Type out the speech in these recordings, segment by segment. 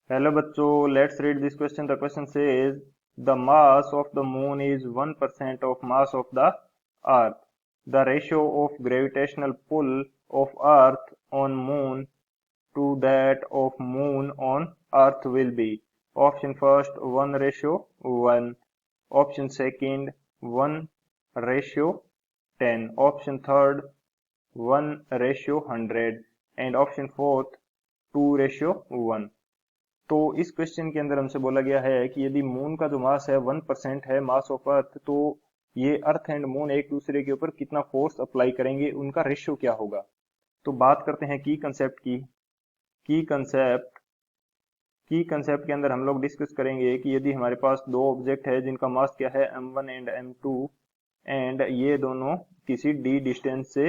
Hello बच्चों, let's read this question. The question says the mass of the moon is 1% of mass of the earth. The ratio of gravitational pull of earth on moon to that of moon on earth will be option first 1:1, option second 1:10, option third 1:100 and option fourth 2:1। तो इस question के अंदर हमसे बोला गया है कि यदि मून का जो मास है 1% है मास ऑफ अर्थ, तो ये अर्थ एंड मून एक दूसरे के ऊपर कितना फोर्स अप्लाई करेंगे, उनका रेशियो क्या होगा। तो बात करते हैं की कंसेप्ट की। की कंसेप्ट की कंसेप्ट के अंदर हम लोग डिस्कस करेंगे कि यदि हमारे पास दो ऑब्जेक्ट है जिनका मास क्या है m1 एंड m2, एंड ये दोनों किसी d डिस्टेंस से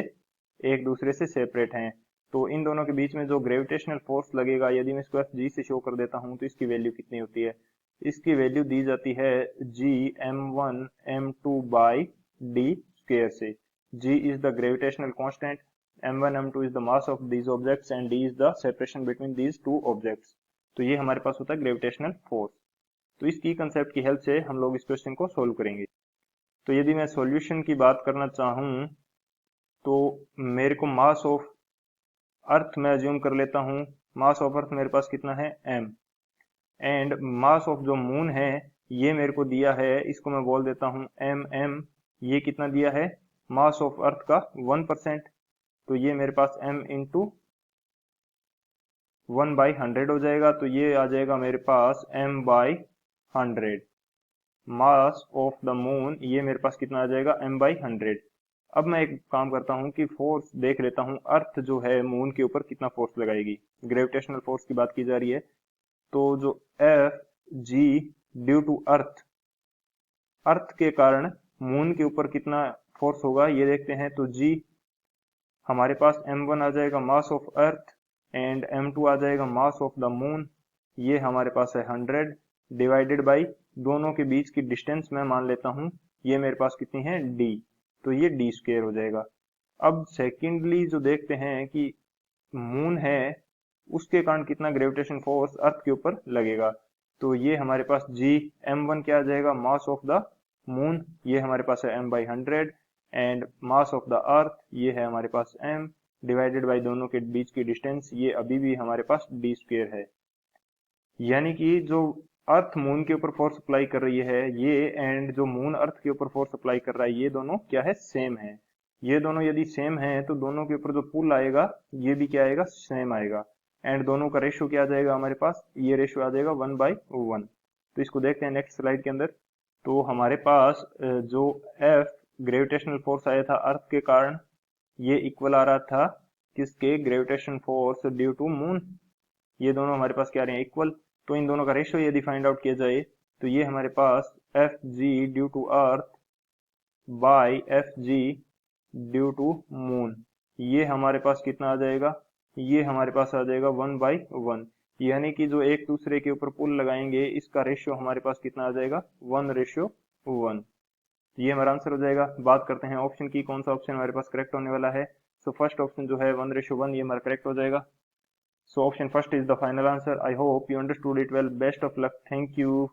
एक दूसरे से सेपरेट हैं, तो इन दोनों के बीच में जो ग्रेविटेशनल फोर्स लगेगा, यदि मैं इसको Fg से शो कर देता हूं तो इसकी वैल्यू कितनी होती है। इसकी वैल्यू दी जाती है g m1 m2 by d square से। g is the gravitational constant, m1 m2 is the mass of these objects and d is the separation between these two objects. तो ये हमारे पास होता है ग्रेविटेशनल फोर्स। तो इस की कंसेप्ट की हेल्प से हम लोग इस क्वेश्चन को सोल्व करेंगे। तो यदि मैं सॉल्यूशन की बात करना चाहूं तो मेरे को मास ऑफ अर्थ मैं अज्यूम कर लेता हूं। मास ऑफ अर्थ मेरे पास कितना है m, एंड मास ऑफ जो मून है ये मेरे को दिया है, इसको मैं बोल देता हूं m। ये कितना दिया है, मास ऑफ अर्थ का 1%। तो ये मेरे पास m इंटू 1/100 हो जाएगा, तो ये आ जाएगा मेरे पास m/100। Mass of the moon ये मेरे पास कितना आ जाएगा m/100। अब मैं एक काम करता हूं कि फोर्स देख लेता हूं, अर्थ जो है मून के ऊपर कितना फोर्स लगाएगी। ग्रेविटेशनल फोर्स की बात की जा रही है, तो जो F G due to earth, earth के कारण मून के ऊपर कितना फोर्स होगा ये देखते हैं। तो जी हमारे पास m1 आ जाएगा mass of earth, and m2 आ जाएगा मास ऑफ द मून। ये हमारे पास है 100 डिवाइडेड बाई दोनों के बीच की डिस्टेंस मैं मान लेता हूं, ये मेरे पास कितनी है d, तो ये d स्क्वायर हो जाएगा। अब सेकेंडली जो देखते हैं कि मून है उसके कारण कितना ग्रेविटेशन फोर्स अर्थ के ऊपर लगेगा। तो ये हमारे पास g m1 क्या आ जाएगा, मास ऑफ द मून, ये हमारे पास है m/100, and mass of the अर्थ ये है हमारे पास m डिवाइडेड बाई दोनों के बीच की डिस्टेंस, ये अभी भी हमारे पास d स्क्वायर है। यानी कि जो अर्थ मून के ऊपर फोर्स अप्लाई कर रही है ये, एंड जो मून अर्थ के ऊपर फोर्स अप्लाई कर रहा है, ये दोनों क्या है, सेम है। ये दोनों यदि सेम है तो दोनों के ऊपर जो पुल आएगा ये भी क्या आएगा, सेम आएगा। एंड दोनों का रेशियो क्या आ जाएगा हमारे पास, ये रेशियो आ जाएगा 1/1। तो इसको देखते हैं नेक्स्ट स्लाइड के अंदर। तो हमारे पास जो एफ ग्रेविटेशनल फोर्स आया था अर्थ के कारण, ये इक्वल आ रहा था किसके, gravitation force due to moon. ये दोनों हमारे पास क्या आ रहे हैं, इक्वल। तो इन दोनों का रेशियो यदि फाइंड आउट किया जाए तो ये हमारे पास F G due to earth by F G due to moon, ये हमारे पास कितना आ जाएगा, ये हमारे पास आ जाएगा 1/1। यानी कि जो एक दूसरे के ऊपर पुल लगाएंगे इसका रेशियो हमारे पास कितना आ जाएगा, 1:1। ये हमारा आंसर हो जाएगा। बात करते हैं ऑप्शन की, कौन सा ऑप्शन हमारे पास करेक्ट होने वाला है। सो फर्स्ट ऑप्शन जो है 1:1, ये हमारा करेक्ट हो जाएगा। So option first is the final answer. I hope you understood it well. Best of luck. Thank you.